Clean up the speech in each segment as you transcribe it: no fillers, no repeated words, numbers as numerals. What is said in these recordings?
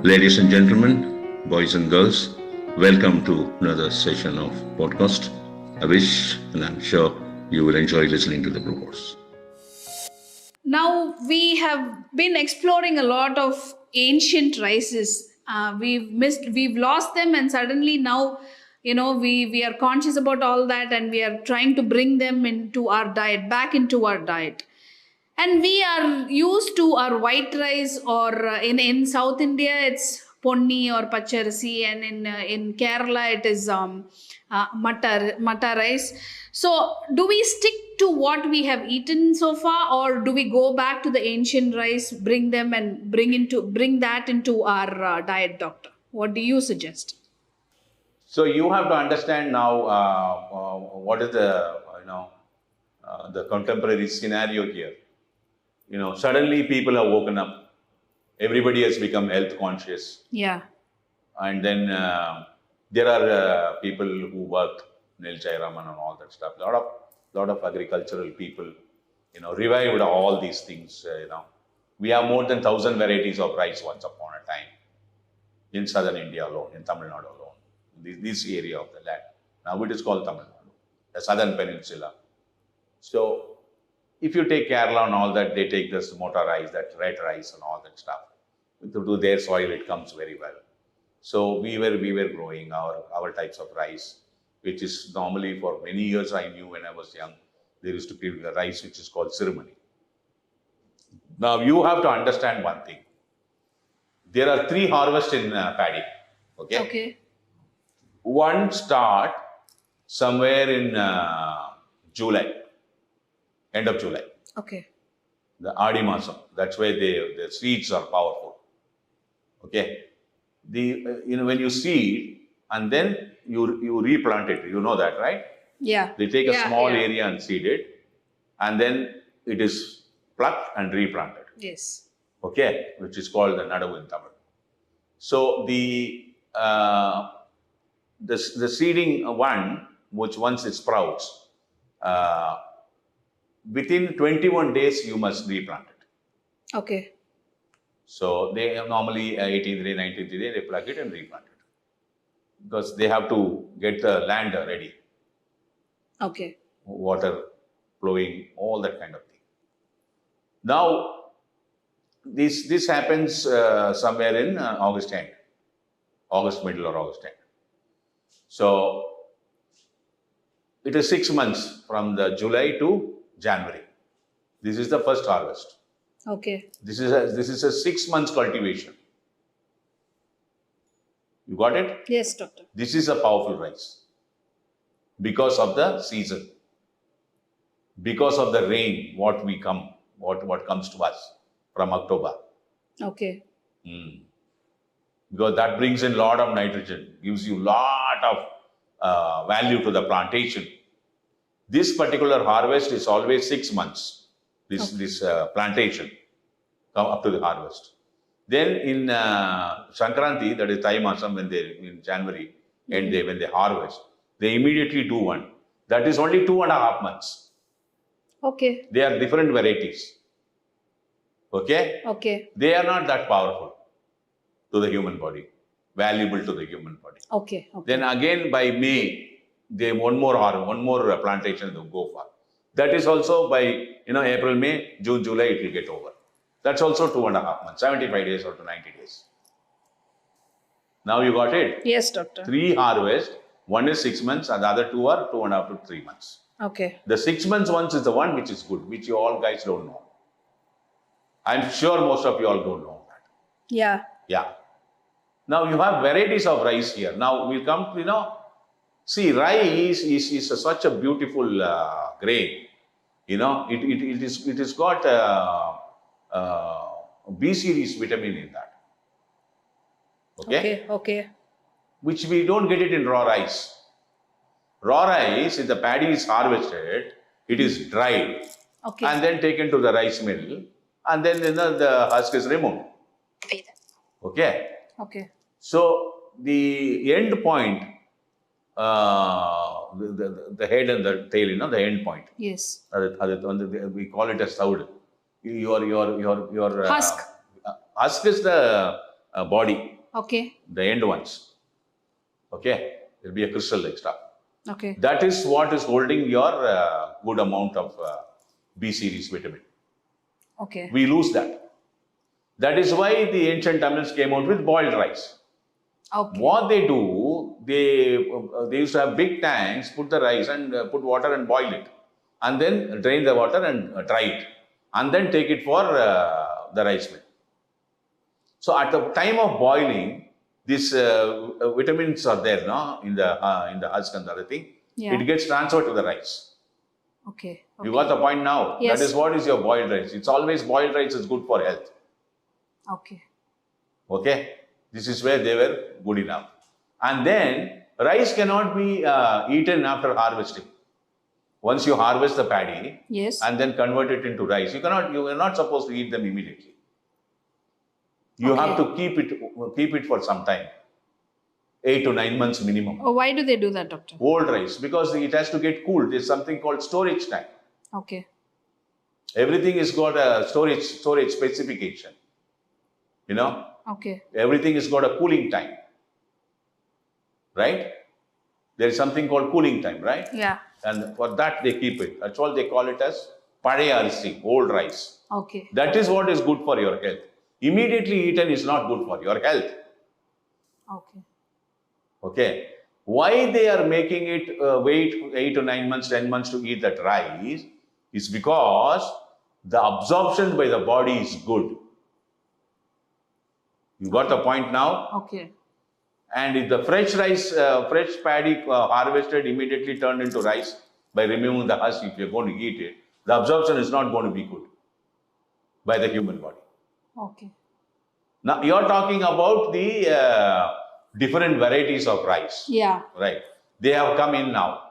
Ladies and gentlemen, boys and girls, welcome to another session of podcast. I wish and I'm sure you will enjoy listening to the broadcast. Now we have been exploring a lot of ancient rices. We've lost them, and suddenly now, we are conscious about all that, and we are trying to bring them into our diet, back into our diet. And we are used to our white rice, or in South India it's ponni or pacharasi, and in Kerala it is mata rice. So do we stick to what we have eaten so far, or do we go back to the ancient rice, bring them and bring that into our diet, doctor? What do you suggest? So you have to understand now what is the contemporary scenario here. Suddenly people have woken up. Everybody has become health conscious, Yeah. and then there are people who work Nil Jairaman and all that stuff. Lot of agricultural people, revived all these things. We have more than 1,000 varieties of rice once upon a time in southern India alone, in Tamil Nadu alone, this area of the land. Now it is called Tamil Nadu, the southern peninsula. So if you take Kerala and all that, they take this mota rice, that red rice and all that stuff. To their soil, it comes very well. So we were growing our types of rice, which is normally for many years I knew when I was young, there used to be a rice which is called ceremony. Now you have to understand one thing. There are 3 harvests in paddy. Okay. Okay. One start somewhere in July, end of July. Okay. The Adi Masam. That's why the seeds are powerful. Okay. When you seed and then you replant it, you know that, right? Yeah. They take a small yeah. area and seed it, and then it is plucked and replanted. Yes. Okay, which is called the Nadavu in Tamil. So the seeding one, which once it sprouts, within 21 days you must replant it. Okay. So they have normally 18th day, 19th day, they plug it and replant it. Because they have to get the land ready. Okay. Water flowing, all that kind of thing. Now, this happens somewhere in August end. August middle or August end. So, it is 6 months from the July to January. This is the first harvest. Okay. This is a 6 months cultivation. You got it? Yes, doctor. This is a powerful rice because of the season, because of the rain. What comes to us from October. Okay. Because that brings in a lot of nitrogen, gives you a lot of value to the plantation. This particular harvest is always 6 months. This plantation come up to the harvest. Then in Sankranti, that is Thai Masam, in January, and when they harvest, they immediately do one. That is only 2.5 months. Okay. They are different varieties. Okay? Okay. They are not that powerful to the human body, valuable to the human body. Okay. Okay. Then again by May, they one more plantation to go for. That is also by April, May, June, July, it will get over. That's also 2.5 months, 75 days or to 90 days. Now you got it? Yes, doctor. 3 harvests, one is 6 months and the other 2 are 2.5 to 3 months. Okay. The 6 months one is the one which is good, which you all guys don't know. I'm sure most of you all don't know that. Yeah. Yeah. Now you have varieties of rice here. Now we'll come to, see, rice is such a beautiful grain. It has got B series vitamin in that. Okay? Okay. Which we don't get it in raw rice. Raw rice, if the paddy is harvested, it is dried Okay. and then taken to the rice mill, and then the husk is removed. Okay? Okay. So the end point, the head and the tail, the end point. Yes. We call it as soud. Your Husk. Husk is the body, Okay. the end ones. Okay, there will be a crystal extra. Okay. That is what is holding your good amount of B series vitamin. Okay. We lose that. That is why the ancient Tamils came out with boiled rice. Okay. What they do, they used to have big tanks, put the rice and put water and boil it, and then drain the water and dry it, and then take it for the rice mill. So at the time of boiling, these vitamins are there, no, in the husk and the other thing. Yeah. It gets transferred to the rice. Okay. You got the point now. Yes. That is what is your boiled rice. It's always boiled rice is good for health. Okay. Okay, this is where they were good enough. And then rice cannot be eaten after harvesting. Once you harvest the paddy, Yes. and then convert it into rice, you are not supposed to eat them immediately. You have to keep it for some time, 8 to 9 months minimum. Oh, why do they do that, doctor? Old rice, because it has to get cooled. There's something called storage time. Okay. Everything has got a storage specification. You know, Okay. everything has got a cooling time, right? There is something called cooling time, right? Yeah. And for that they keep it. That's why they call it as pade arisi, old rice. Okay. That is what is good for your health. Immediately eaten is not good for your health. Okay. Okay. Why they are making it wait 8 to 9 months, 10 months to eat that rice is because the absorption by the body is good. You got the point now? Okay. And if the fresh rice, fresh paddy harvested, immediately turned into rice by removing the husk, if you're going to eat it, the absorption is not going to be good by the human body. Okay. Now, you're talking about the different varieties of rice. Yeah. Right. They have come in now.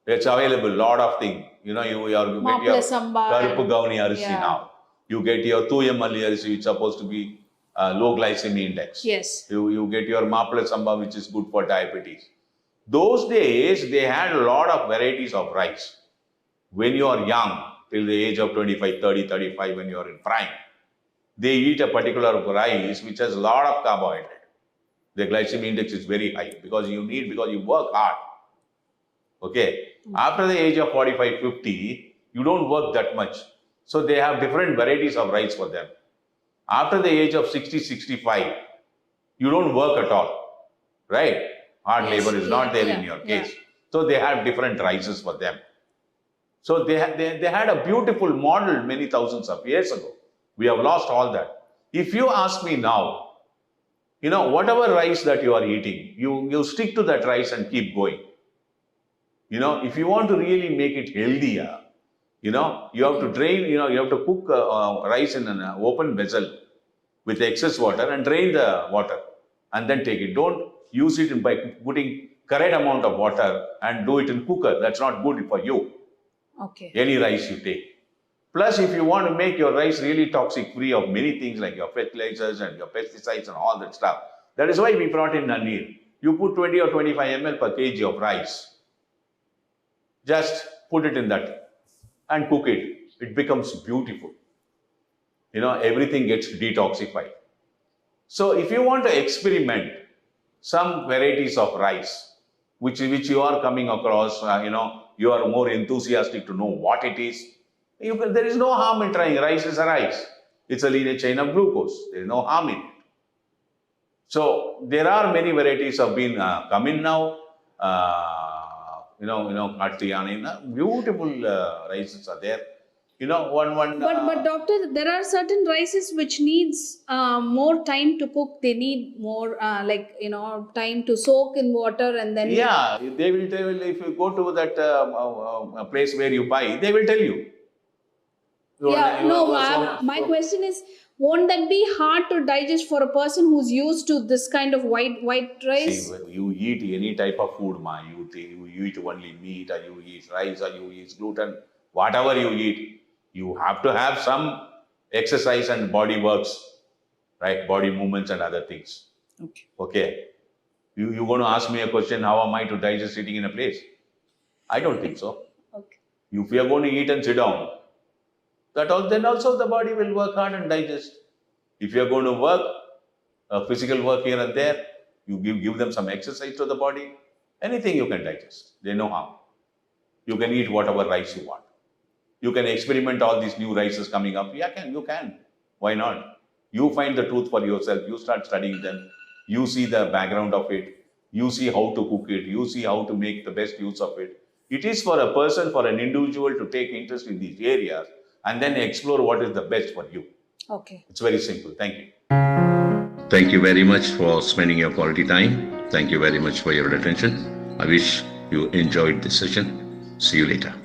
It's available, lot of things. You know, you get your Maple samba. Karupu Gauni Arisi Yeah. now. You get your Thuyamalli Arisi, which is supposed to be low glycemic index. Yes. You get your Maple Samba, which is good for diabetes. Those days, they had a lot of varieties of rice. When you are young, till the age of 25, 30, 35, when you are in prime, they eat a particular rice which has a lot of carbohydrate. The glycemic index is very high because you work hard. Okay. After the age of 45, 50, you don't work that much. So they have different varieties of rice for them. After the age of 60, 65, you don't work at all. Right? Hard labor is not there in your case. So they have different rices for them. So they had a beautiful model many thousands of years ago. We have lost all that. If you ask me now, you know, whatever rice that you are eating, you stick to that rice and keep going. You know, if you want to really make it healthier, you know, you have to drain, you have to cook rice in an open vessel with excess water and drain the water and then take it. Don't use it by putting correct amount of water and do it in cooker. That's not good for you. Okay. Any rice you take. Plus, if you want to make your rice really toxic free of many things like your fertilizers and your pesticides and all that stuff, that is why we brought in Nanir. You put 20 or 25 ml per kg of rice. Just put it in that and cook it. It becomes beautiful. You know, everything gets detoxified. So if you want to experiment some varieties of rice, which you are coming across, you are more enthusiastic to know what it is. There is no harm in trying. Rice is a rice. It's a linear chain of glucose. There is no harm in it. So there are many varieties have been coming now. Kattiyani, beautiful rices are there. You know, But doctor, there are certain rices which needs more time to cook. They need more time to soak in water and then. Yeah, they will tell if you go to that place where you buy, they will tell you. My question is, won't that be hard to digest for a person who's used to this kind of white rice? See, you eat any type of food, you eat only meat, or you eat rice, or you eat gluten, whatever you eat, you have to have some exercise and body works, right? Body movements and other things. Okay. You're going to ask me a question, how am I to digest sitting in a place? I don't think so. Okay. If you are going to eat and sit down, then also the body will work hard and digest. If you are going to work, physical work here and there. You give them some exercise to the body. Anything you can digest. They know how. You can eat whatever rice you want. You can experiment all these new rices coming up. Yeah, you can. Why not? You find the truth for yourself. You start studying them. You see the background of it. You see how to cook it. You see how to make the best use of it. It is for a person, for an individual to take interest in these areas and then explore what is the best for you. Okay. It's very simple. Thank you. Thank you very much for spending your quality time. Thank you very much for your attention. I wish you enjoyed this session. See you later.